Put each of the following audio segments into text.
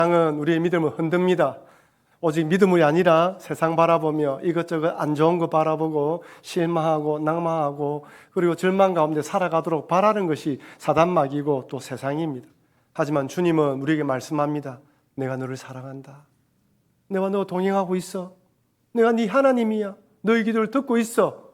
세상은 우리의 믿음을 흔듭니다. 오직 믿음이 아니라 세상 바라보며 이것저것 안 좋은 거 바라보고 실망하고 낭망하고 그리고 절망 가운데 살아가도록 바라는 것이 사단마귀고 또 세상입니다. 하지만 주님은 우리에게 말씀합니다. 내가 너를 사랑한다. 내가 너 동행하고 있어. 내가 네 하나님이야. 너의 기도를 듣고 있어.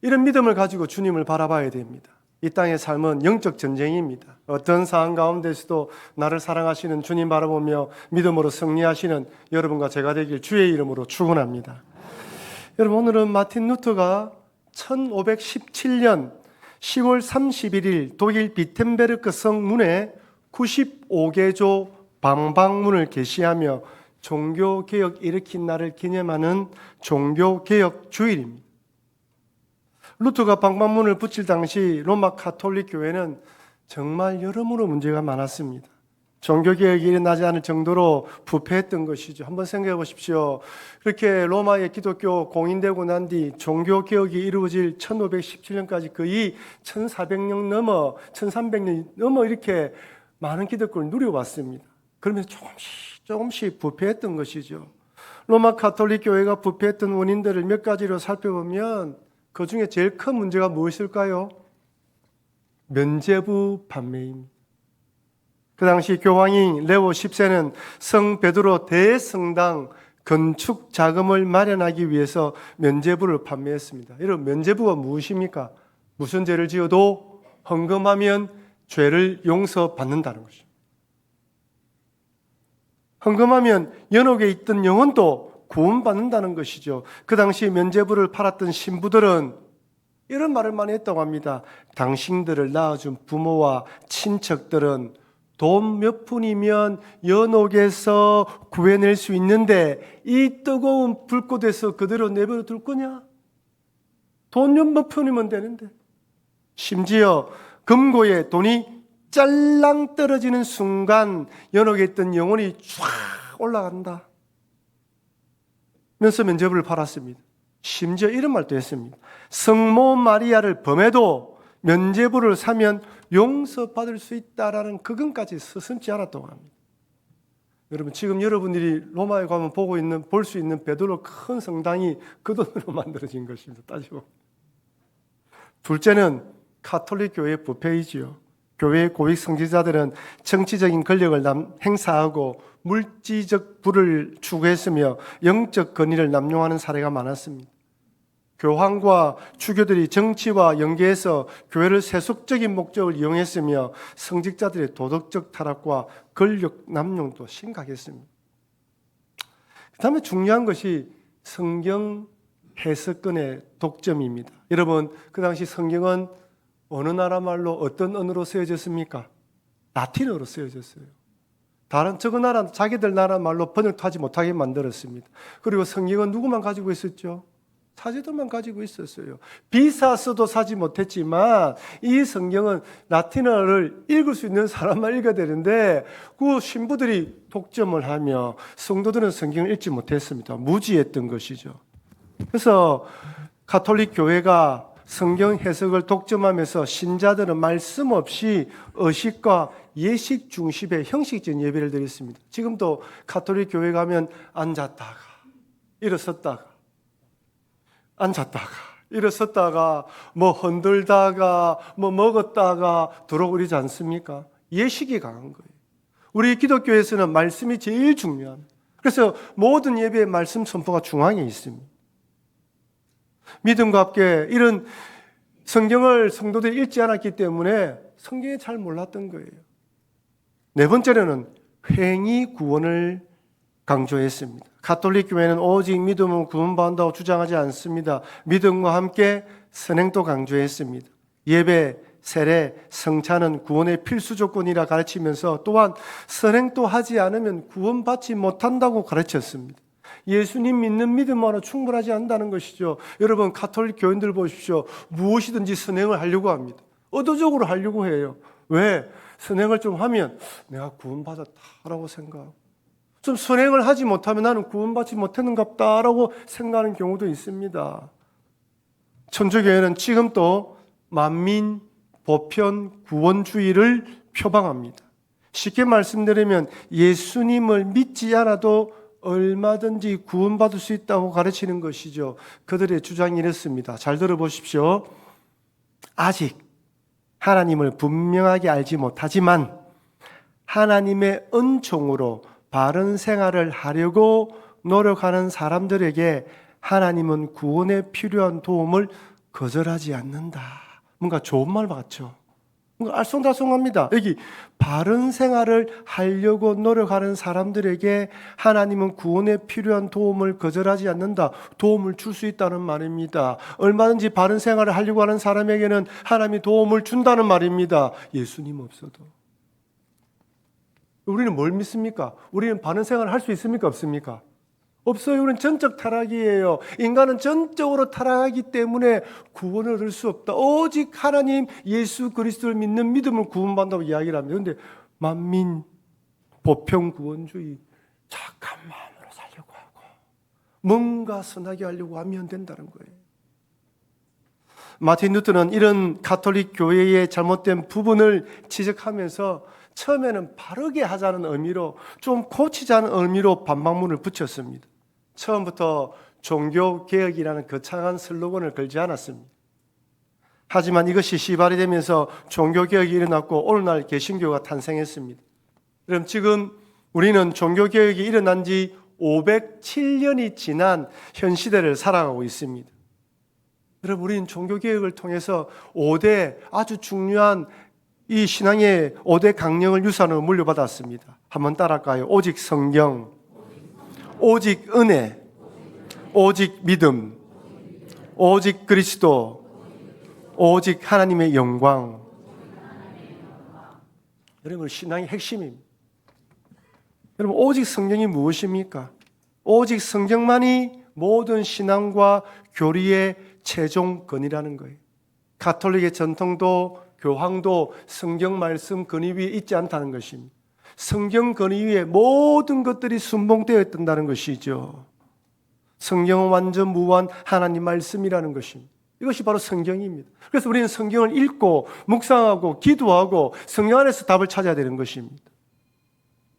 이런 믿음을 가지고 주님을 바라봐야 됩니다. 이 땅의 삶은 영적 전쟁입니다. 어떤 상황 가운데서도 나를 사랑하시는 주님 바라보며 믿음으로 승리하시는 여러분과 제가 되길 주의 이름으로 축원합니다. 여러분, 오늘은 마틴 루터가 1517년 10월 31일 독일 비텐베르크 성문에 95개조 방방문을 게시하며 종교개혁 일으킨 날을 기념하는 종교개혁 주일입니다. 루터가 방방문을 붙일 당시 로마 가톨릭 교회는 정말 여러모로 문제가 많았습니다. 종교개혁이 일어나지 않을 정도로 부패했던 것이죠. 한번 생각해 보십시오. 그렇게 로마의 기독교 공인되고 난 뒤 종교개혁이 이루어질 1517년까지 거의 1400년 넘어 1300년 넘어 이렇게 많은 기독교를 누려왔습니다. 그러면서 조금씩 부패했던 것이죠. 로마 가톨릭 교회가 부패했던 원인들을 몇 가지로 살펴보면 그 중에 제일 큰 문제가 무엇일까요? 면죄부 판매입니다. 그 당시 교황인 레오 10세는 성 베드로 대성당 건축 자금을 마련하기 위해서 면죄부를 판매했습니다. 여러분, 면죄부가 무엇입니까? 무슨 죄를 지어도 헌금하면 죄를 용서받는다는 것이죠. 헌금하면 연옥에 있던 영혼도 구원받는다는 것이죠. 그 당시 면죄부를 팔았던 신부들은 이런 말을 많이 했다고 합니다. 당신들을 낳아준 부모와 친척들은 돈 몇 푼이면 연옥에서 구해낼 수 있는데 이 뜨거운 불꽃에서 그대로 내버려 둘 거냐? 돈 몇 푼이면 되는데. 심지어 금고에 돈이 짤랑 떨어지는 순간 연옥에 있던 영혼이 쫙 올라간다. 면서 면죄부를 팔았습니다. 심지어 이런 말도 했습니다. 성모 마리아를 범해도 면죄부를 사면 용서받을 수 있다라는 그건까지 서슴지 않았다고 합니다. 여러분, 지금 여러분들이 로마에 가면 볼 수 있는 베드로 큰 성당이 그 돈으로 만들어진 것입니다. 따지고. 둘째는 가톨릭 교회의 부패이지요. 교회의 고위 성직자들은 정치적인 권력을 행사하고 물질적 부를 추구했으며 영적 권위를 남용하는 사례가 많았습니다. 교황과 주교들이 정치와 연계해서 교회를 세속적인 목적을 이용했으며 성직자들의 도덕적 타락과 권력 남용도 심각했습니다. 그 다음에 중요한 것이 성경 해석권의 독점입니다. 여러분, 그 당시 성경은 어느 나라 말로 어떤 언어로 쓰여졌습니까? 라틴어로 쓰여졌어요. 다른 저거 나라, 자기들 나라 말로 번역하지 못하게 만들었습니다. 그리고 성경은 누구만 가지고 있었죠? 사제들만 가지고 있었어요. 비사서도 사지 못했지만 이 성경은 라틴어를 읽을 수 있는 사람만 읽어야 되는데 그 신부들이 독점을 하며 성도들은 성경을 읽지 못했습니다. 무지했던 것이죠. 그래서 가톨릭 교회가 성경 해석을 독점하면서 신자들은 말씀 없이 의식과 예식 중심의 형식적인 예배를 드렸습니다. 지금도 가톨릭 교회 가면 앉았다가 일어섰다가 앉았다가 일어섰다가 뭐 흔들다가 뭐 먹었다가 들어오고 그러지 않습니까? 예식이 강한 거예요. 우리 기독교에서는 말씀이 제일 중요합니다. 그래서 모든 예배의 말씀 선포가 중앙에 있습니다. 믿음과 함께 이런 성경을 성도들이 읽지 않았기 때문에 성경에 잘 몰랐던 거예요. 네 번째로는 횡의 구원을 강조했습니다. 가톨릭 교회는 오직 믿음으로 구원받는다고 주장하지 않습니다. 믿음과 함께 선행도 강조했습니다. 예배, 세례, 성찬은 구원의 필수 조건이라 가르치면서 또한 선행도 하지 않으면 구원받지 못한다고 가르쳤습니다. 예수님 믿는 믿음만으로 충분하지 않다는 것이죠. 여러분, 가톨릭 교인들 보십시오. 무엇이든지 선행을 하려고 합니다. 의도적으로 하려고 해요. 왜? 선행을 좀 하면 내가 구원받았다라고 생각하고, 좀 선행을 하지 못하면 나는 구원받지 못했는갑다라고 생각하는 경우도 있습니다. 천주교회는 지금도 만민, 보편, 구원주의를 표방합니다. 쉽게 말씀드리면 예수님을 믿지 않아도 얼마든지 구원받을 수 있다고 가르치는 것이죠. 그들의 주장이 이렇습니다. 잘 들어보십시오. 아직 하나님을 분명하게 알지 못하지만 하나님의 은총으로 바른 생활을 하려고 노력하는 사람들에게 하나님은 구원에 필요한 도움을 거절하지 않는다. 뭔가 좋은 말 같죠? 뭔가 알쏭달쏭합니다. 여기 바른 생활을 하려고 노력하는 사람들에게 하나님은 구원에 필요한 도움을 거절하지 않는다. 도움을 줄 수 있다는 말입니다. 얼마든지 바른 생활을 하려고 하는 사람에게는 하나님이 도움을 준다는 말입니다. 예수님 없어도. 우리는 뭘 믿습니까? 우리는 바른 생활을 할 수 있습니까? 없습니까? 없어요. 우리는 전적 타락이에요. 인간은 전적으로 타락하기 때문에 구원을 얻을 수 없다. 오직 하나님 예수 그리스도를 믿는 믿음을 구원받는다고 이야기를 합니다. 그런데 만민 보편 구원주의 착한 마음으로 살려고 하고 뭔가 선하게 하려고 하면 된다는 거예요. 마틴 루터는 이런 가톨릭 교회의 잘못된 부분을 지적하면서 처음에는 바르게 하자는 의미로 좀 고치자는 의미로 반박문을 붙였습니다. 처음부터 종교개혁이라는 거창한 슬로건을 걸지 않았습니다. 하지만 이것이 시발이 되면서 종교개혁이 일어났고 오늘날 개신교가 탄생했습니다. 그럼 지금 우리는 종교개혁이 일어난 지 507년이 지난 현 시대를 살아가고 있습니다. 여러분, 우리는 종교개혁을 통해서 5대 아주 중요한 이 신앙의 5대 강령을 유산으로 물려받았습니다. 한번 따라할까요? 오직 성경, 오직 은혜, 오직 믿음, 오직 그리스도, 오직 하나님의 영광. 여러분, 신앙의 핵심입니다. 여러분, 오직 성경이 무엇입니까? 오직 성경만이 모든 신앙과 교리의 최종건이라는 거예요. 가톨릭의 전통도 교황도 성경 말씀 근위 위에 있지 않다는 것입니다. 성경 근위 위에 모든 것들이 순봉되어 있다는 것이죠. 성경은 완전 무한 하나님 말씀이라는 것입니다. 이것이 바로 성경입니다. 그래서 우리는 성경을 읽고 묵상하고 기도하고 성경 안에서 답을 찾아야 되는 것입니다.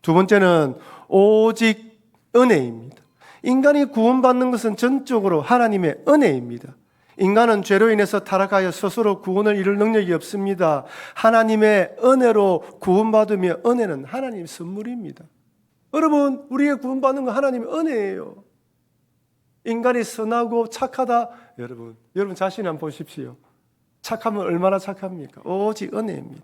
두 번째는 오직 은혜입니다. 인간이 구원받는 것은 전적으로 하나님의 은혜입니다. 인간은 죄로 인해서 타락하여 스스로 구원을 이룰 능력이 없습니다. 하나님의 은혜로 구원받으며 은혜는 하나님의 선물입니다. 여러분, 우리가 구원받는 건 하나님의 은혜예요. 인간이 선하고 착하다. 여러분 자신 한번 보십시오. 착하면 얼마나 착합니까? 오직 은혜입니다.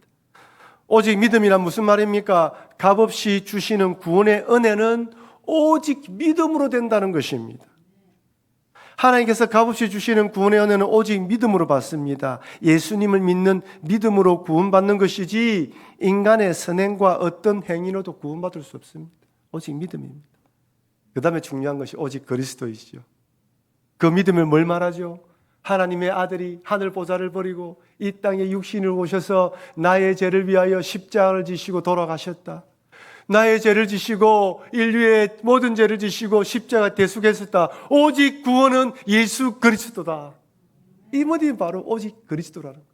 오직 믿음이란 무슨 말입니까? 값없이 주시는 구원의 은혜는 오직 믿음으로 된다는 것입니다. 하나님께서 값없이 주시는 구원의 은혜는 오직 믿음으로 받습니다. 예수님을 믿는 믿음으로 구원받는 것이지 인간의 선행과 어떤 행위로도 구원받을 수 없습니다. 오직 믿음입니다. 그 다음에 중요한 것이 오직 그리스도이시죠. 그 믿음을 뭘 말하죠? 하나님의 아들이 하늘 보좌를 버리고 이 땅에 육신을 오셔서 나의 죄를 위하여 십자가를 지시고 돌아가셨다. 나의 죄를 지시고 인류의 모든 죄를 지시고 십자가 대속했었다. 오직 구원은 예수 그리스도다. 이 모든 바로 오직 그리스도라는 거예요.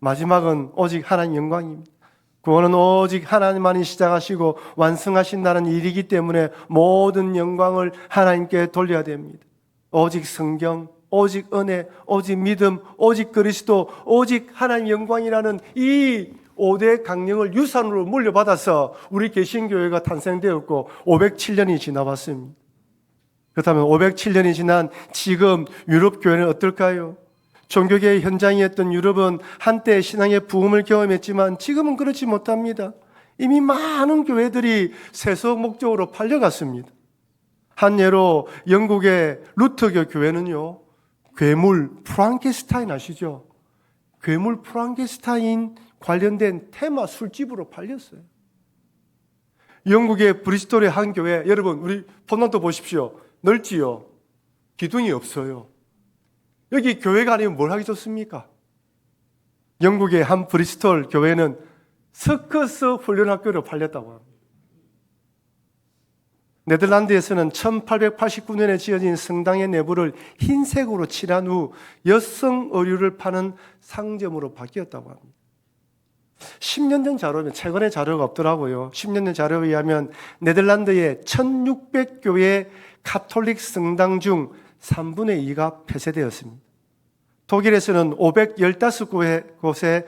마지막은 오직 하나님 영광입니다. 구원은 오직 하나님만이 시작하시고 완성하신다는 일이기 때문에 모든 영광을 하나님께 돌려야 됩니다. 오직 성경, 오직 은혜, 오직 믿음, 오직 그리스도, 오직 하나님 영광이라는 이 5대 강령을 유산으로 물려받아서 우리 개신교회가 탄생되었고 507년이 지나봤습니다. 그렇다면 507년이 지난 지금 유럽 교회는 어떨까요? 종교계의 현장이었던 유럽은 한때 신앙의 부흥을 경험했지만 지금은 그렇지 못합니다. 이미 많은 교회들이 세속 목적으로 팔려갔습니다. 한 예로 영국의 루터교 교회는요, 괴물 프랑켄슈타인 아시죠? 괴물 프랑켄슈타인 관련된 테마 술집으로 팔렸어요. 영국의 브리스톨의 한 교회, 여러분 우리 폰난도 보십시오. 넓지요? 기둥이 없어요. 여기 교회가 아니면 뭘 하기 좋습니까? 영국의 한 브리스톨 교회는 서커스 훈련학교로 팔렸다고 합니다. 네덜란드에서는 1889년에 지어진 성당의 내부를 흰색으로 칠한 후 여성 의류를 파는 상점으로 바뀌었다고 합니다. 10년 전 자료면 최근에 자료가 없더라고요. 10년 전 자료에 의하면 네덜란드의 1600교회 카톨릭 성당 중 3분의 2가 폐쇄되었습니다. 독일에서는 515곳의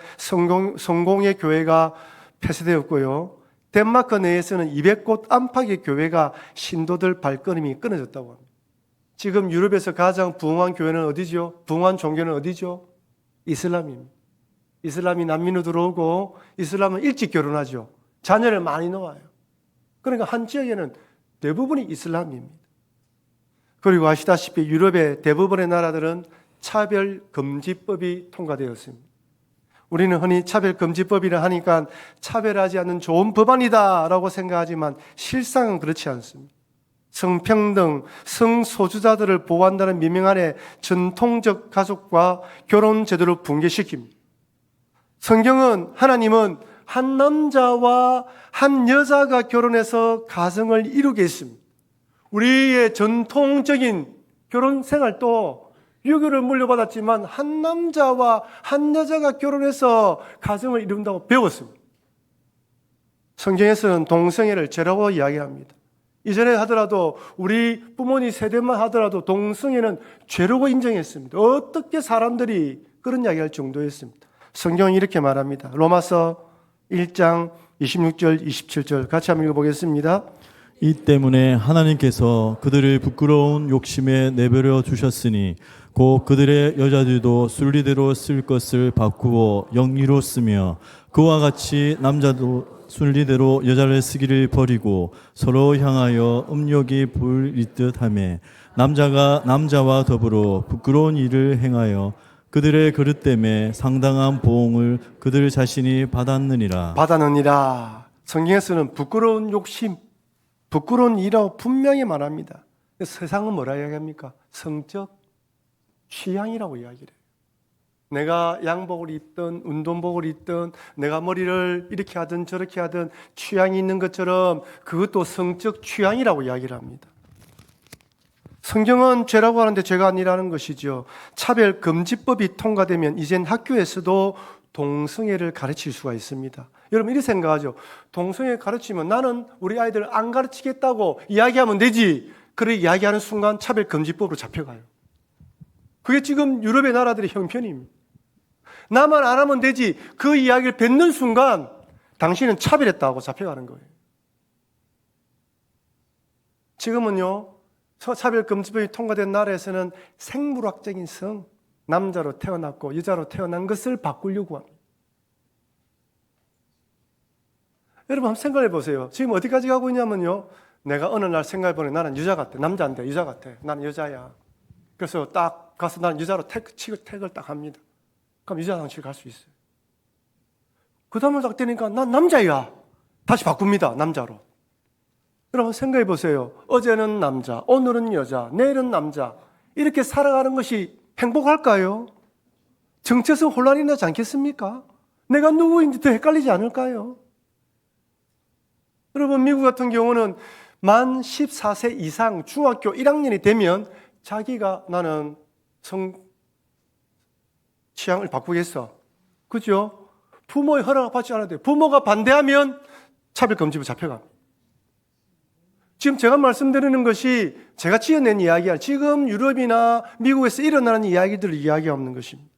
성공의 교회가 폐쇄되었고요. 덴마크 내에서는 200곳 안팎의 교회가 신도들 발걸음이 끊어졌다고 합니다. 지금 유럽에서 가장 부흥한 교회는 어디죠? 부흥한 종교는 어디죠? 이슬람입니다. 이슬람이 난민으로 들어오고 이슬람은 일찍 결혼하죠. 자녀를 많이 낳아요. 그러니까 한 지역에는 대부분이 이슬람입니다. 그리고 아시다시피 유럽의 대부분의 나라들은 차별금지법이 통과되었습니다. 우리는 흔히 차별금지법이라 하니까 차별하지 않는 좋은 법안이다라고 생각하지만 실상은 그렇지 않습니다. 성평등, 성소수자들을 보호한다는 미명 아래 전통적 가족과 결혼 제도를 붕괴시킵니다. 성경은 하나님은 한 남자와 한 여자가 결혼해서 가정을 이루게 했습니다. 우리의 전통적인 결혼 생활도 유교를 물려받았지만 한 남자와 한 여자가 결혼해서 가정을 이룬다고 배웠습니다. 성경에서는 동성애를 죄라고 이야기합니다. 이전에 하더라도 우리 부모님 세대만 하더라도 동성애는 죄라고 인정했습니다. 어떻게 사람들이 그런 이야기할 정도였습니다. 성경은 이렇게 말합니다. 로마서 1장 26절 27절 같이 한번 읽어보겠습니다. 이 때문에 하나님께서 그들을 부끄러운 욕심에 내버려 주셨으니 곧 그들의 여자들도 순리대로 쓸 것을 바꾸어 영리로 쓰며 그와 같이 남자도 순리대로 여자를 쓰기를 버리고 서로 향하여 음욕이 불이듯 하며 남자가 남자와 더불어 부끄러운 일을 행하여 그들의 그릇 때문에 상당한 보응을 그들 자신이 받았느니라. 성경에서는 부끄러운 욕심, 부끄러운 일이라고 분명히 말합니다. 세상은 뭐라 이야기합니까? 성적 취향이라고 이야기를 해요. 내가 양복을 입든 운동복을 입든 내가 머리를 이렇게 하든 저렇게 하든 취향이 있는 것처럼 그것도 성적 취향이라고 이야기를 합니다. 성경은 죄라고 하는데 죄가 아니라는 것이죠. 차별금지법이 통과되면 이젠 학교에서도 동성애를 가르칠 수가 있습니다. 여러분 이렇게 생각하죠. 동성애 가르치면 나는 우리 아이들 안 가르치겠다고 이야기하면 되지. 그렇게 이야기하는 순간 차별금지법으로 잡혀가요. 그게 지금 유럽의 나라들의 형편입니다. 나만 안 하면 되지. 그 이야기를 뱉는 순간 당신은 차별했다고 잡혀가는 거예요. 지금은요. 차별금지법이 통과된 나라에서는 생물학적인 성, 남자로 태어났고 여자로 태어난 것을 바꾸려고 합니다. 여러분 한번 생각해 보세요. 지금 어디까지 가고 있냐면요. 내가 어느 날 생각해 보니 나는 여자 같아. 남자인데 여자 같아. 나는 여자야. 그래서 딱 가서 나는 여자로 택을 딱 합니다. 그럼 여자 당실 갈 수 있어요. 그 다음에 딱 되니까 난 남자야. 다시 바꿉니다. 남자로. 여러분 생각해 보세요. 어제는 남자, 오늘은 여자, 내일은 남자. 이렇게 살아가는 것이 행복할까요? 정체성 혼란이 나지 않겠습니까? 내가 누구인지 더 헷갈리지 않을까요? 여러분 미국 같은 경우는 만 14세 이상 중학교 1학년이 되면 자기가 나는 성 취향을 바꾸겠어. 그죠? 부모의 허락을 받지 않아도 돼요. 부모가 반대하면 차별금지로 잡혀갑니다. 지금 제가 말씀드리는 것이 제가 지어낸 이야기야. 지금 유럽이나 미국에서 일어나는 이야기들을 이야기하는 것입니다.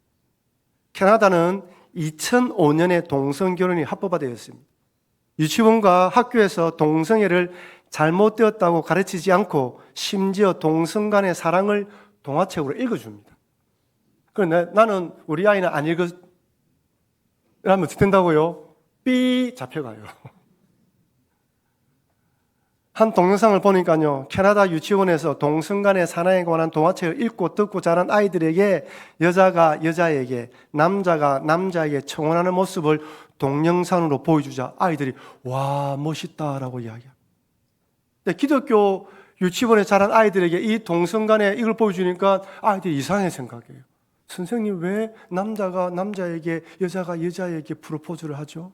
캐나다는 2005년에 동성결혼이 합법화되었습니다. 유치원과 학교에서 동성애를 잘못되었다고 가르치지 않고 심지어 동성 간의 사랑을 동화책으로 읽어줍니다. 그런데 나는 우리 아이는 안 읽으면 어떻게 된다고요? 삐 잡혀가요. 한 동영상을 보니까요, 캐나다 유치원에서 동성 간의 사랑에 관한 동화책을 읽고 듣고 자란 아이들에게 여자가 여자에게, 남자가 남자에게 청혼하는 모습을 동영상으로 보여주자 아이들이 와 멋있다라고 이야기합니다. 기독교 유치원에 자란 아이들에게 이 동성 간에 이걸 보여주니까 아이들이 이상하게 생각해요. 선생님 왜 남자가 남자에게 여자가 여자에게 프로포즈를 하죠?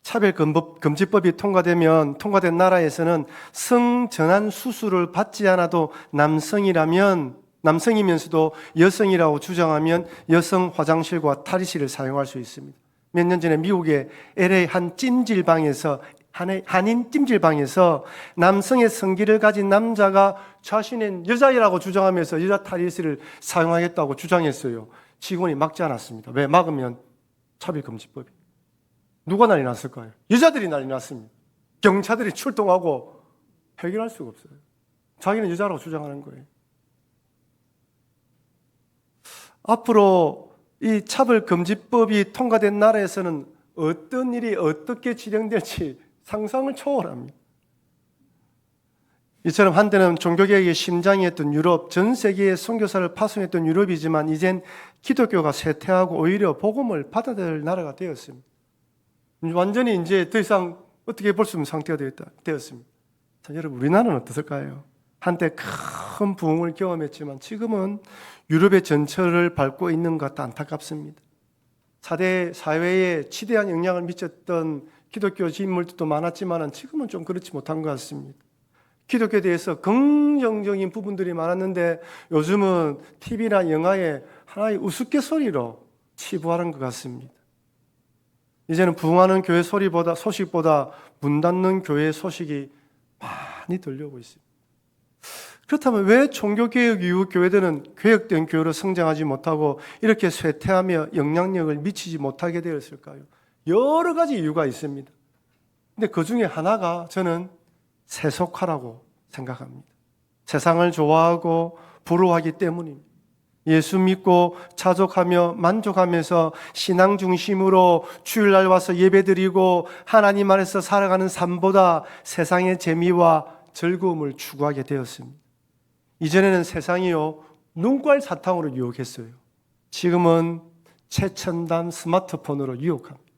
차별금지법이 통과된 나라에서는 성전환 수술을 받지 않아도 남성이라면 남성이면서도 여성이라고 주장하면 여성 화장실과 탈의실을 사용할 수 있습니다. 몇 년 전에 미국의 LA 한 찜질방에서 한인 찜질방에서 남성의 성기를 가진 남자가 자신은 여자이라고 주장하면서 여자 탈의실을 사용하겠다고 주장했어요. 직원이 막지 않았습니다. 왜? 막으면 차별금지법이. 누가 난리 났을까요? 여자들이 난리 났습니다. 경찰들이 출동하고 해결할 수가 없어요. 자기는 여자라고 주장하는 거예요. 앞으로 이 차별금지법이 통과된 나라에서는 어떤 일이 어떻게 진행될지 상상을 초월합니다. 이처럼 한때는 종교개혁의 심장이었던 유럽, 전 세계의 선교사를 파송했던 유럽이지만 이젠 기독교가 쇠퇴하고 오히려 복음을 받아들일 나라가 되었습니다. 완전히 이제 더 이상 어떻게 볼 수 없는 상태가 되었습니다. 자, 여러분, 우리나라는 어떻을까요? 한때 큰 부흥을 경험했지만 지금은 유럽의 전철을 밟고 있는 것 같아 안타깝습니다. 4대 사회에 치대한 영향을 미쳤던 기독교 인물들도 많았지만 지금은 좀 그렇지 못한 것 같습니다. 기독교에 대해서 긍정적인 부분들이 많았는데 요즘은 TV나 영화에 하나의 우스갯소리로 치부하는 것 같습니다. 이제는 부흥하는 교회 소식보다 문 닫는 교회 소식이 많이 들려오고 있습니다. 그렇다면 왜 종교개혁 이후 교회들은 개혁된 교회로 성장하지 못하고 이렇게 쇠퇴하며 영향력을 미치지 못하게 되었을까요? 여러 가지 이유가 있습니다. 근데 그 중에 하나가 저는 세속화라고 생각합니다. 세상을 좋아하고 부러워하기 때문입니다. 예수 믿고 자족하며 만족하면서 신앙 중심으로 주일날 와서 예배드리고 하나님 안에서 살아가는 삶보다 세상의 재미와 즐거움을 추구하게 되었습니다. 이전에는 세상이요 눈깔 사탕으로 유혹했어요. 지금은 최첨단 스마트폰으로 유혹합니다.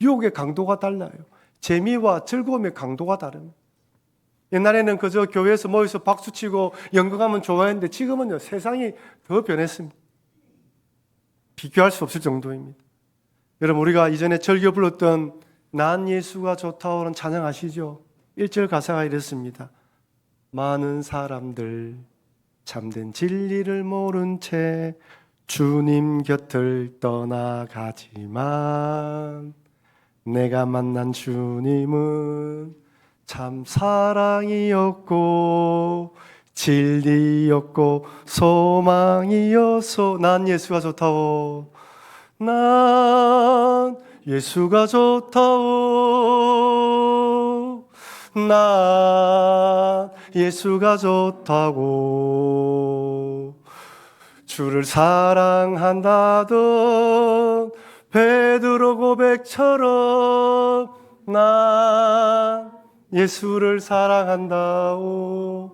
유혹의 강도가 달라요. 재미와 즐거움의 강도가 다릅니다. 옛날에는 그저 교회에서 모여서 박수치고 연극하면 좋아했는데 지금은요 세상이 더 변했습니다. 비교할 수 없을 정도입니다. 여러분, 우리가 이전에 즐겨 불렀던 난 예수가 좋다오는 찬양 아시죠? 1절 가사가 이렇습니다. 많은 사람들 참된 진리를 모른 채 주님 곁을 떠나가지만 내가 만난 주님은 참 사랑이었고 진리였고 소망이었소. 난 예수가 좋다오. 난 예수가 좋다오. 난 예수가 좋다고. 주를 사랑한다던 베드로 고백처럼 난 예수를 사랑한다오.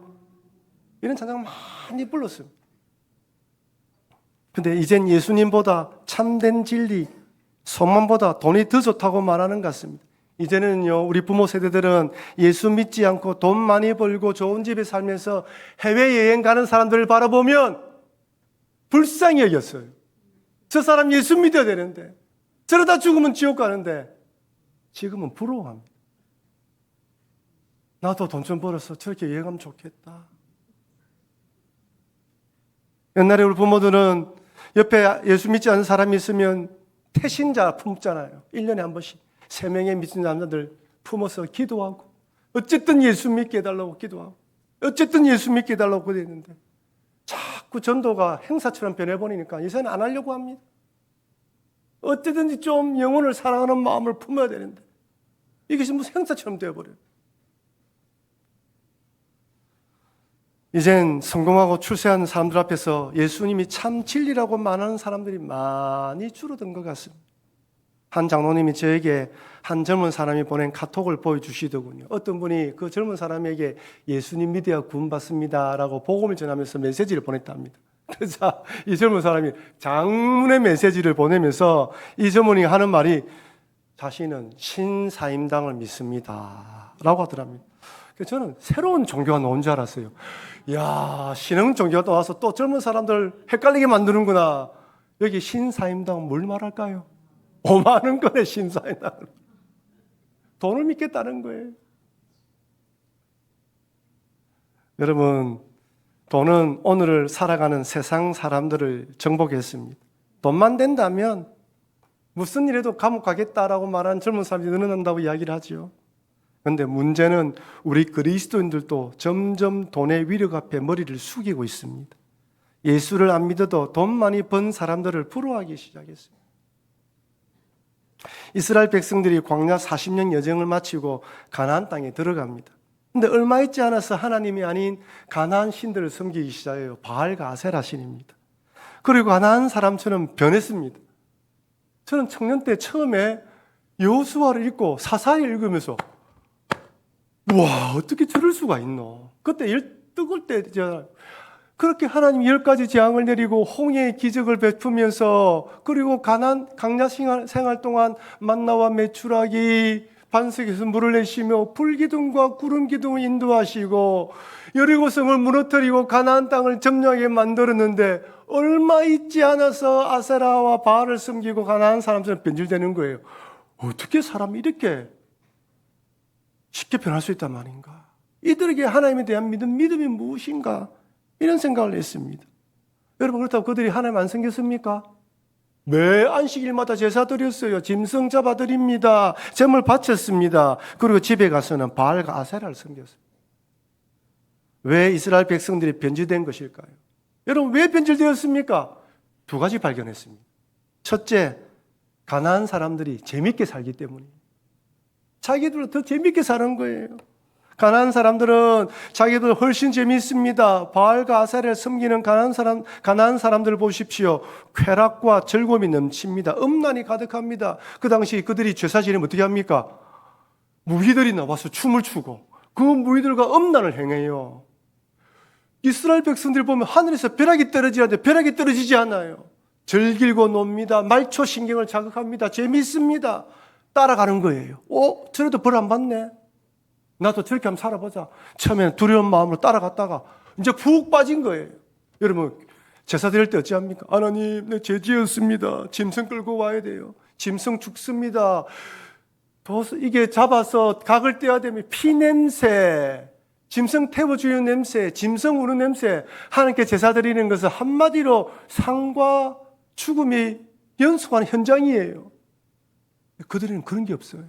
이런 찬양 많이 불렀습니다. 근데 이젠 예수님보다 참된 진리, 소망보다 돈이 더 좋다고 말하는 것 같습니다. 이제는요, 우리 부모 세대들은 예수 믿지 않고 돈 많이 벌고 좋은 집에 살면서 해외여행 가는 사람들을 바라보면 불쌍히 여겼어요. 저 사람 예수 믿어야 되는데, 저러다 죽으면 지옥 가는데, 지금은 부러워합니다. 나도 돈 좀 벌어서 저렇게 여행하면 좋겠다. 옛날에 우리 부모들은 옆에 예수 믿지 않는 사람이 있으면 태신자 품잖아요. 1년에 한 번씩 3명의 믿는 남자들 품어서 기도하고, 어쨌든 예수 믿게 해달라고 기도하고, 어쨌든 예수 믿게 해달라고 그랬는데 자꾸 전도가 행사처럼 변해버리니까 이제는 안 하려고 합니다. 어쨌든지 좀 영혼을 사랑하는 마음을 품어야 되는데 이것이 무슨 행사처럼 되어버려요. 이젠 성공하고 출세한 사람들 앞에서 예수님이 참 진리라고 말하는 사람들이 많이 줄어든 것 같습니다. 한 장로님이 저에게 한 젊은 사람이 보낸 카톡을 보여주시더군요. 어떤 분이 그 젊은 사람에게 예수님 믿어야 구원받습니다 라고 복음을 전하면서 메시지를 보냈답니다. 그래서 이 젊은 사람이 장문의 메시지를 보내면서 이 젊은이 하는 말이 자신은 신사임당을 믿습니다 라고 하더랍니다. 그래서 저는 새로운 종교가 나온 줄 알았어요. 이야, 신흥 종교가 나와서 또 젊은 사람들 헷갈리게 만드는구나. 여기 신사임당은 뭘 말할까요? 5만 원권의 신사임당. 돈을 믿겠다는 거예요. 여러분, 돈은 오늘을 살아가는 세상 사람들을 정복했습니다. 돈만 된다면 무슨 일에도 감옥 가겠다라고 말하는 젊은 사람들이 늘어난다고 이야기를 하죠. 그런데 문제는 우리 그리스도인들도 점점 돈의 위력 앞에 머리를 숙이고 있습니다. 예수를 안 믿어도 돈 많이 번 사람들을 부러워하기 시작했습니다. 이스라엘 백성들이 광야 40년 여정을 마치고 가나안 땅에 들어갑니다. 근데 얼마 있지 않아서 하나님이 아닌 가나안 신들을 섬기기 시작해요. 바알과 아세라 신입니다. 그리고 가나안 사람처럼 변했습니다. 저는 청년 때 처음에 여호수아를 읽고 사사를 읽으면서 와, 어떻게 저럴 수가 있노? 그때 뜨거울 때잖아요. 그렇게 하나님 10가지 재앙을 내리고 홍해의 기적을 베푸면서 그리고 가나안 강야 생활 동안 만나와 메추라기 반석에서 물을 내시며 불기둥과 구름기둥을 인도하시고 여리고성을 무너뜨리고 가나안 땅을 점령하게 만들었는데 얼마 있지 않아서 아세라와 바알을 섬기고 가나안 사람들은 변질되는 거예요. 어떻게 사람이 이렇게 쉽게 변할 수 있단 말인가? 이들에게 하나님에 대한 믿음이 무엇인가? 이런 생각을 했습니다. 여러분, 그렇다고 그들이 하나님 안 섬겼습니까? 매 안식일마다 제사 드렸어요. 짐승 잡아 드립니다. 제물 바쳤습니다. 그리고 집에 가서는 바알과 아세라를 섬겼어요. 왜 이스라엘 백성들이 변질된 것일까요? 여러분, 왜 변질되었습니까? 두 가지 발견했습니다. 첫째, 가나안 사람들이 재밌게 살기 때문입니다. 자기들은 더 재밌게 사는 거예요. 가나안 사람들은 자기들 훨씬 재미있습니다. 바알과 아세라를 섬기는 가나안 사람들을 보십시오. 쾌락과 즐거움이 넘칩니다. 음란이 가득합니다. 그 당시 그들이 제사 지내면 어떻게 합니까? 무희들이 나와서 춤을 추고 그 무희들과 음란을 행해요. 이스라엘 백성들 보면 하늘에서 벼락이 떨어지는데 벼락이 떨어지지 않아요. 즐기고 놉니다. 말초 신경을 자극합니다. 재미있습니다. 따라가는 거예요. 저래도 벌 안 받네. 나도 저렇게 한번 살아보자. 처음에는 두려운 마음으로 따라갔다가 이제 푹 빠진 거예요. 여러분, 제사 드릴 때 어찌합니까? 하나님, 내 죄 지었습니다. 짐승 끌고 와야 돼요. 짐승 죽습니다. 이게 잡아서 각을 떼야 되면 피 냄새, 짐승 태워주는 냄새, 짐승 우는 냄새, 하나님께 제사 드리는 것은 한마디로 상과 죽음이 연속하는 현장이에요. 그들은 그런 게 없어요.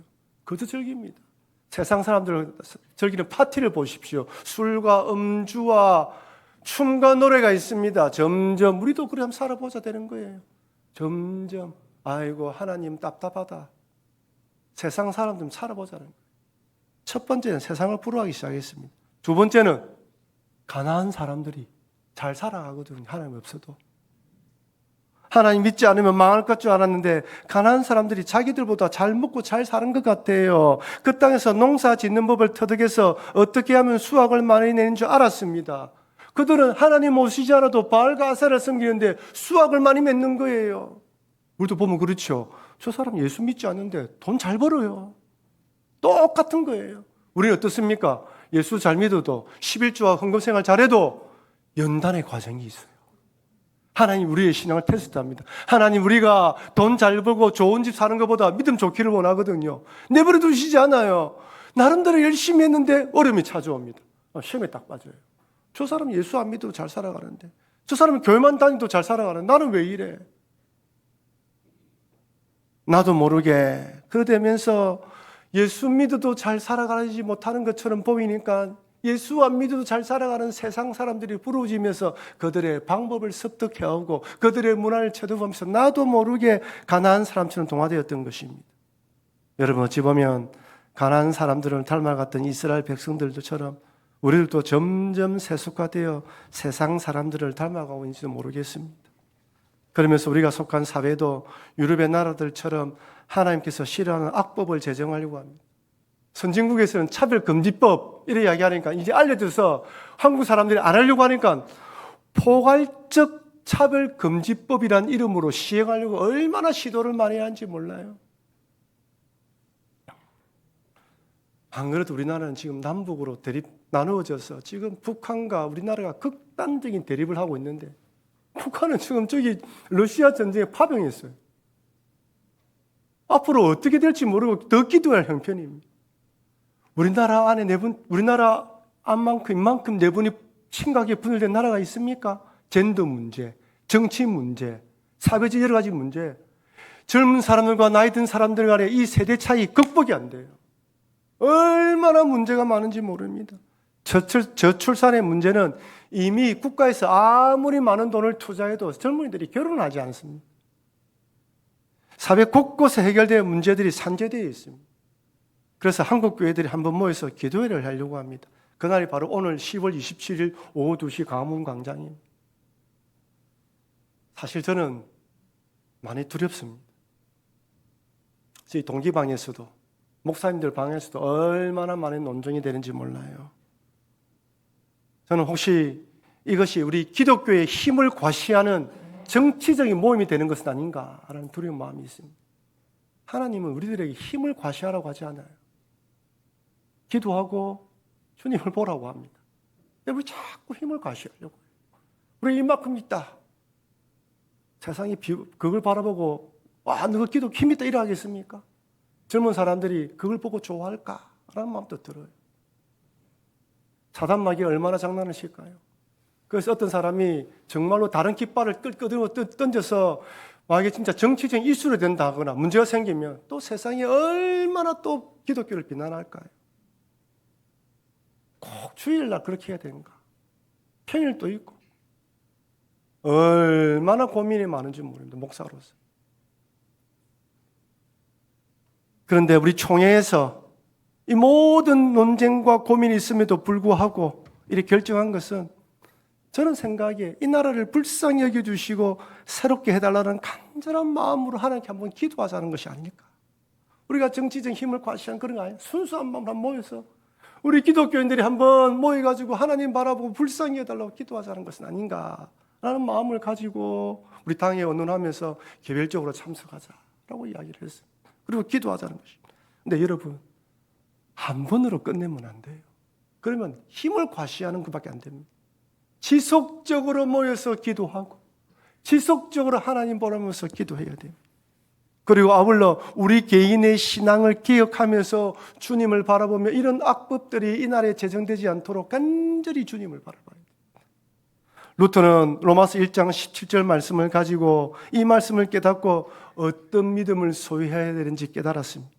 그저 즐깁니다. 세상 사람들 즐기는 파티를 보십시오. 술과 음주와 춤과 노래가 있습니다. 점점 우리도 그래 한번 살아보자 되는 거예요. 점점 아이고 하나님 답답하다. 세상 사람들 살아보자는 거예요. 첫 번째는 세상을 부러워하기 시작했습니다. 두 번째는 가나안 사람들이 잘 살아가거든요. 하나님 없어도. 하나님 믿지 않으면 망할 것 줄 알았는데 가나안 사람들이 자기들보다 잘 먹고 잘 사는 것 같아요. 그 땅에서 농사 짓는 법을 터득해서 어떻게 하면 수확을 많이 내는 줄 알았습니다. 그들은 하나님 오시지 않아도 바알과 아세라를 섬기는데 수확을 많이 맺는 거예요. 우리도 보면 그렇죠. 저 사람 예수 믿지 않는데 돈 잘 벌어요. 똑같은 거예요. 우리는 어떻습니까? 예수 잘 믿어도 11조와 헌금 생활 잘해도 연단의 과정이 있어요. 하나님 우리의 신앙을 테스트합니다. 하나님 우리가 돈 잘 벌고 좋은 집 사는 것보다 믿음 좋기를 원하거든요. 내버려 두시지 않아요. 나름대로 열심히 했는데 어려움이 찾아옵니다. 시험에 딱 빠져요. 저 사람 예수 안 믿어도 잘 살아가는데, 저 사람은 교회만 다니도 잘 살아가는데 나는 왜 이래? 나도 모르게 그러면서 예수 믿어도 잘 살아가지 못하는 것처럼 보이니까 예수 안 믿어도 잘 살아가는 세상 사람들이 부러워지면서 그들의 방법을 습득해오고 그들의 문화를 쳐다보면서 나도 모르게 가나안 사람처럼 동화되었던 것입니다. 여러분, 어찌 보면 가나안 사람들을 닮아갔던 이스라엘 백성들처럼 우리들도 점점 세속화되어 세상 사람들을 닮아가고 있는지도 모르겠습니다. 그러면서 우리가 속한 사회도 유럽의 나라들처럼 하나님께서 싫어하는 악법을 제정하려고 합니다. 선진국에서는 차별금지법 이래 이야기하니까 이제 알려져서 한국 사람들이 안 하려고 하니까 포괄적 차별금지법이란 이름으로 시행하려고 얼마나 시도를 많이 하는지 몰라요. 안 그래도 우리나라는 지금 남북으로 나누어져서 지금 북한과 우리나라가 극단적인 대립을 하고 있는데 북한은 지금 저기 러시아 전쟁에 파병했어요. 앞으로 어떻게 될지 모르고 더 기도할 형편입니다. 우리나라 안에 우리나라 안만큼 이만큼 내분이 심각하게 분열된 나라가 있습니까? 젠더 문제, 정치 문제, 사회적 여러 가지 문제. 젊은 사람들과 나이 든 사람들 간의 이 세대 차이 극복이 안 돼요. 얼마나 문제가 많은지 모릅니다. 저출산의 문제는 이미 국가에서 아무리 많은 돈을 투자해도 젊은이들이 결혼하지 않습니다. 사회 곳곳에 해결될 문제들이 산재되어 있습니다. 그래서 한국 교회들이 한번 모여서 기도회를 하려고 합니다. 그날이 바로 오늘 10월 27일 오후 2시 강화문 광장입니다. 사실 저는 많이 두렵습니다. 저희 동기방에서도 목사님들 방에서도 얼마나 많은 논쟁이 되는지 몰라요. 저는 혹시 이것이 우리 기독교의 힘을 과시하는 정치적인 모임이 되는 것은 아닌가라는 두려운 마음이 있습니다. 하나님은 우리들에게 힘을 과시하라고 하지 않아요. 기도하고 주님을 보라고 합니다. 우리 자꾸 힘을 과시하려고 해요. 우리 이만큼 있다. 세상이 그걸 바라보고 와, 너 기도 힘 있다 이래 하겠습니까? 젊은 사람들이 그걸 보고 좋아할까라는 마음도 들어요. 사단마귀 얼마나 장난을 칠까요? 그래서 어떤 사람이 정말로 다른 깃발을 끄집어 던져서 만약에 진짜 정치적인 이슈로 된다거나 문제가 생기면 또 세상이 얼마나 또 기독교를 비난할까요? 꼭 주일날 그렇게 해야 되는가? 평일도 있고 얼마나 고민이 많은지 모릅니다. 목사로서. 그런데 우리 총회에서 이 모든 논쟁과 고민이 있음에도 불구하고 이렇게 결정한 것은 저는 생각에 이 나라를 불쌍히 여겨주시고 새롭게 해달라는 간절한 마음으로 하나님께 한번 기도하자는 것이 아닐까. 우리가 정치적 힘을 과시한 그런 거 아니에요. 순수한 마음으로 한번 모여서 우리 기독교인들이 한번 모여가지고 하나님 바라보고 불쌍히 해달라고 기도하자는 것은 아닌가라는 마음을 가지고 우리 당에 의논하면서 개별적으로 참석하자라고 이야기를 했어요. 그리고 기도하자는 것입니다. 근데 여러분, 한 번으로 끝내면 안 돼요. 그러면 힘을 과시하는 것밖에 안 됩니다. 지속적으로 모여서 기도하고 지속적으로 하나님 보라면서 기도해야 돼요. 그리고 아울러 우리 개인의 신앙을 기억하면서 주님을 바라보며 이런 악법들이 이 나라에 제정되지 않도록 간절히 주님을 바라봐야 돼요. 루터는 로마서 1장 17절 말씀을 가지고 이 말씀을 깨닫고 어떤 믿음을 소유해야 되는지 깨달았습니다.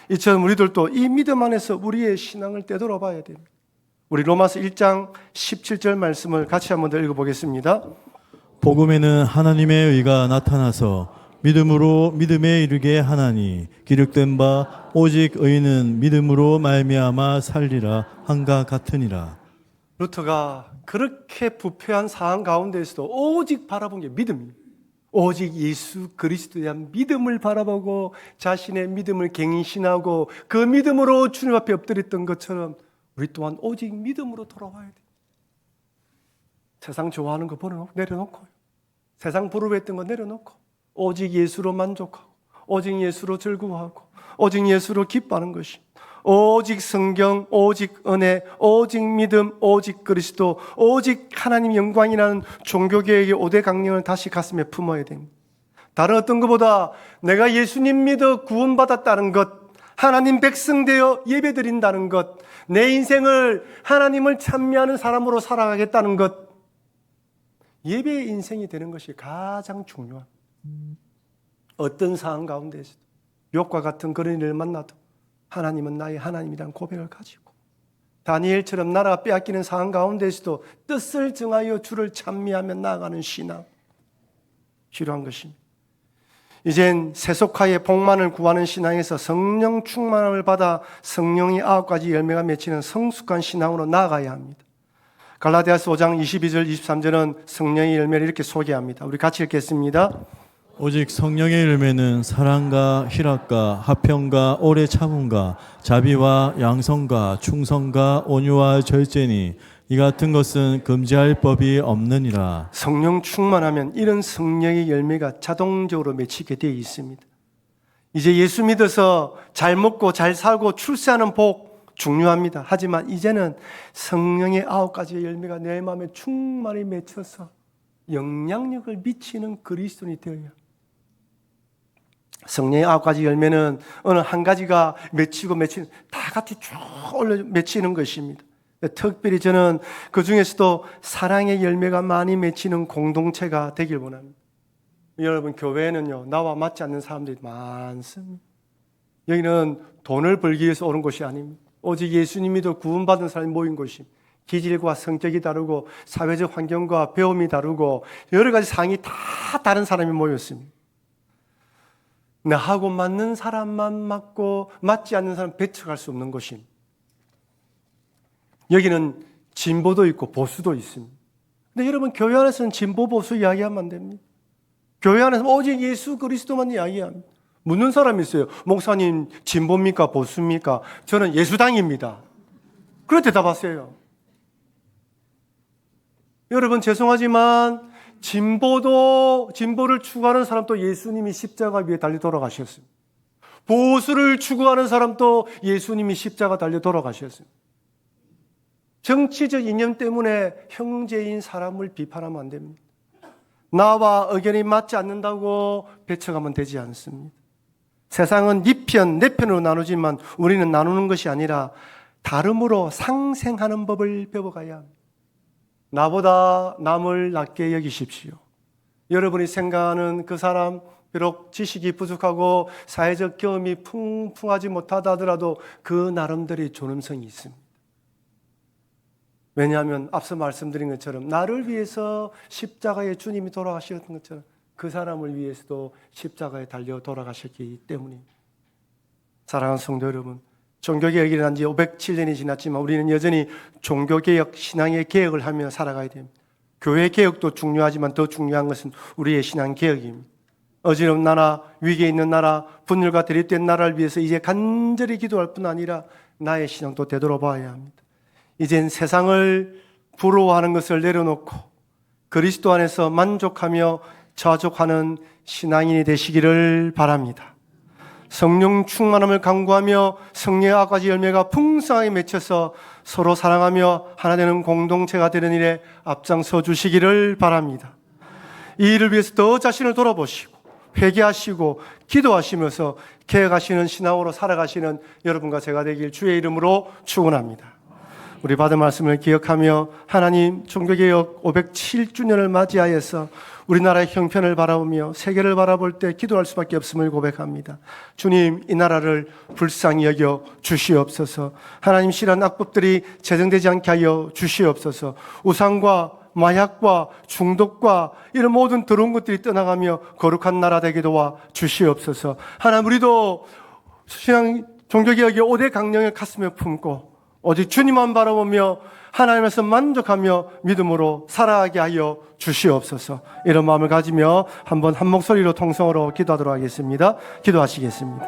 이처럼 우리들도 이 믿음 안에서 우리의 신앙을 되돌아봐야 됩니다. 우리 로마서 1장 17절 말씀을 같이 한번 더 읽어보겠습니다. 복음에는 하나님의 의가 나타나서 믿음으로 믿음에 이르게 하나니 기록된 바 오직 의인은 믿음으로 말미암아 살리라 한가 같으니라. 루터가 그렇게 부패한 상황 가운데에서도 오직 바라본 게 믿음입니다. 오직 예수 그리스도에 대한 믿음을 바라보고 자신의 믿음을 갱신하고 그 믿음으로 주님 앞에 엎드렸던 것처럼 우리 또한 오직 믿음으로 돌아와야 돼요. 세상 좋아하는 거 내려놓고요. 세상 부러워했던 거 내려놓고 오직 예수로 만족하고 오직 예수로 즐거워하고 오직 예수로 기뻐하는 것이 오직 성경, 오직 은혜, 오직 믿음, 오직 그리스도, 오직 하나님 영광이라는 종교개혁의 5대 강령을 다시 가슴에 품어야 됩니다. 다른 어떤 것보다 내가 예수님 믿어 구원받았다는 것, 하나님 백성 되어 예배드린다는 것, 내 인생을 하나님을 찬미하는 사람으로 살아가겠다는 것, 예배의 인생이 되는 것이 가장 중요합니다. 어떤 상황 가운데서도 욥과 같은 그런 일을 만나도 하나님은 나의 하나님이라는 고백을 가지고 다니엘처럼 나라가 빼앗기는 상황 가운데서도 뜻을 정하여 주를 찬미하며 나아가는 신앙 필요한 것입니다. 이젠 세속화의 복만을 구하는 신앙에서 성령 충만함을 받아 성령의 9가지 열매가 맺히는 성숙한 신앙으로 나아가야 합니다. 갈라디아서 5장 22절 23절은 성령의 열매를 이렇게 소개합니다. 우리 같이 읽겠습니다. 오직 성령의 열매는 사랑과 희락과 화평과 오래 참음과 자비와 양성과 충성과 온유와 절제니 이 같은 것은 금지할 법이 없느니라. 성령 충만하면 이런 성령의 열매가 자동적으로 맺히게 되어 있습니다. 이제 예수 믿어서 잘 먹고 잘 살고 출세하는 복 중요합니다. 하지만 이제는 성령의 9가지의 열매가 내 마음에 충만히 맺혀서 영향력을 미치는 그리스도인이 되어야. 성령의 9가지 열매는 어느 한 가지가 맺히고 다 같이 쭉 올려 맺히는 것입니다. 특별히 저는 그 중에서도 사랑의 열매가 많이 맺히는 공동체가 되길 원합니다. 여러분, 교회는요, 나와 맞지 않는 사람들이 많습니다. 여기는 돈을 벌기 위해서 오는 곳이 아닙니다. 오직 예수님이 더 구원받은 사람이 모인 곳입니다. 기질과 성격이 다르고 사회적 환경과 배움이 다르고 여러 가지 상이 다 다른 사람이 모였습니다. 나하고 맞는 사람만 맞고 맞지 않는 사람 배척할 수 없는 곳입니다. 여기는 진보도 있고 보수도 있습니다. 근데 여러분, 교회 안에서는 진보 보수 이야기하면 안 됩니다. 교회 안에서 오직 예수 그리스도만 이야기합니다. 묻는 사람이 있어요. 목사님, 진보입니까 보수입니까? 저는 예수당입니다. 그렇게 대답하세요. 여러분, 죄송하지만 진보를 추구하는 사람도 예수님이 십자가 위에 달려 돌아가셨습니다. 보수를 추구하는 사람도 예수님이 십자가 달려 돌아가셨습니다. 정치적 이념 때문에 형제인 사람을 비판하면 안 됩니다. 나와 의견이 맞지 않는다고 배척하면 되지 않습니다. 세상은 네 편, 내 편으로 나누지만 우리는 나누는 것이 아니라 다름으로 상생하는 법을 배워가야 합니다. 나보다 남을 낮게 여기십시오. 여러분이 생각하는 그 사람, 비록 지식이 부족하고 사회적 경험이 풍부하지 못하다 하더라도 그 나름대로의 존엄성이 있습니다. 왜냐하면 앞서 말씀드린 것처럼 나를 위해서 십자가에 주님이 돌아가셨던 것처럼 그 사람을 위해서도 십자가에 달려 돌아가셨기 때문입니다. 사랑하는 성도 여러분, 종교개혁이 일어난 지 507년이 지났지만 우리는 여전히 종교개혁, 신앙의 개혁을 하며 살아가야 됩니다. 교회 개혁도 중요하지만 더 중요한 것은 우리의 신앙개혁입니다. 어지러운 나라, 위기에 있는 나라, 분열과 대립된 나라를 위해서 이제 간절히 기도할 뿐 아니라 나의 신앙도 되돌아봐야 합니다. 이젠 세상을 부러워하는 것을 내려놓고 그리스도 안에서 만족하며 자족하는 신앙인이 되시기를 바랍니다. 성령 충만함을 강구하며 성령의 아가지 열매가 풍성하게 맺혀서 서로 사랑하며 하나 되는 공동체가 되는 일에 앞장서 주시기를 바랍니다. 이 일을 위해서 더 자신을 돌아보시고 회개하시고 기도하시면서 개혁하시는 신앙으로 살아가시는 여러분과 제가 되길 주의 이름으로 축원합니다. 우리 받은 말씀을 기억하며 하나님 종교개혁 507주년을 맞이하여서 우리나라의 형편을 바라보며 세계를 바라볼 때 기도할 수밖에 없음을 고백합니다. 주님, 이 나라를 불쌍히 여겨 주시옵소서. 하나님, 실한 악법들이 제정되지 않게 하여 주시옵소서. 우상과 마약과 중독과 이런 모든 더러운 것들이 떠나가며 거룩한 나라 되게 도와 주시옵소서. 하나님, 우리도 신앙 종교개혁의 5대 강령을 가슴에 품고 오직 주님만 바라보며 하나님에서 만족하며 믿음으로 살아가게 하여 주시옵소서. 이런 마음을 가지며 한번 한 목소리로 통성으로 기도하도록 하겠습니다. 기도하시겠습니다.